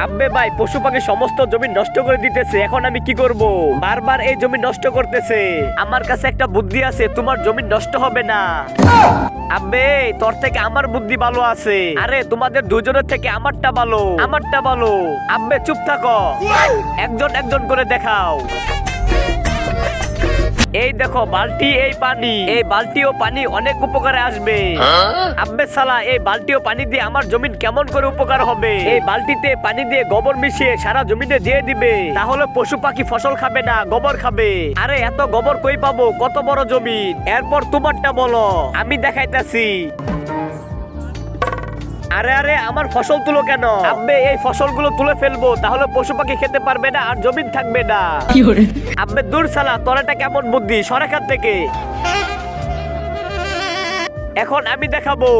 আব্বে ভাই পশু পাখি সমস্ত জমি নষ্ট করে দিতেছে, এখন আমি কি করব? বারবার এই জমি নষ্ট করতেছে। আমার কাছে একটা বুদ্ধি আছে, তোমার জমি নষ্ট হবে না। আব্বে তোর থেকে আমার বুদ্ধি ভালো আছে। আরে তোমাদের দুজনের থেকে আমারটা ভালো, আমারটা ভালো। আব্বে চুপ থাকো, একজন একজন করে দেখাও। এই দেখো বালতি, এই পানি, এই বালতি ও পানি অনেক উপকারে আসবে। আব্বে সালা, এই বালতি ও পানি দিয়ে আমার জমিন কেমন করে উপকার হবে? এই বালতিতে পানি দিয়ে গোবর মিশিয়ে সারা জমিতে দিয়ে দিবে, তাহলে পশু পাখি ফসল খাবে না, গোবর খাবে। আরে এত গোবর কই পাবো? কত বড় জমিন। এরপর তোমারটা বলো, আমি দেখাইতাছি। আরে আরে আমার ফসল তুলো কেন? আব্বে এই ফসলগুলো তুলে ফেলবো, তাহলে পশু পাখি খেতে পারবে না আর জমিন থাকবে না। আব্বে দূর সালা, তোর এটা কেমন বুদ্ধি? সরে খাত থেকে। এখন আমি দেখাবো,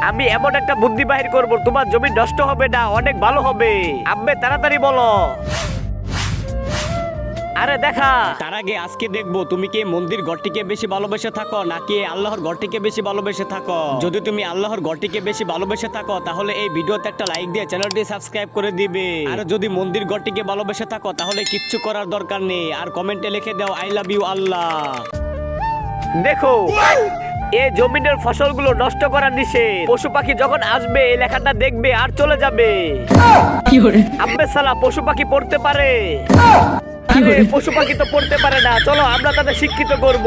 আমি এমন একটা বুদ্ধি বাহির করব, তোমার জমি নষ্ট হবে না, অনেক ভালো হবে। আব্বে তাড়াতাড়ি বলো। আরে দেখা। তার আগে আজকে দেখবো তুমি কি মন্দির ঘরটিকে বেশি ভালোবেসে থাকো নাকি আল্লাহর ঘরটিকে বেশি ভালোবেসে থাকো। যদি তুমি আল্লাহর ঘরটিকে বেশি ভালোবেসে থাকো তাহলে এই ভিডিওতে একটা লাইক দিয়ে চ্যানেলটি সাবস্ক্রাইব করে দিবে। আর যদি মন্দির ঘরটিকে ভালোবেসে থাকো তাহলে কিচ্ছু করার দরকার নেই, আর কমেন্টে লিখে দাও আই লাভ ইউ আল্লাহ। দেখো এই জমিনের ফসলগুলো নষ্ট করা নিষেধ। পশু পাখি যখন আসবে এই লেখাটা দেখবে আর চলে যাবে। আব্বে সালা, পশু পাখি পড়তে পারে? আরে পশু পাখি তো পড়তে পারে না, চলো আমরা তাদের শিক্ষিত করব।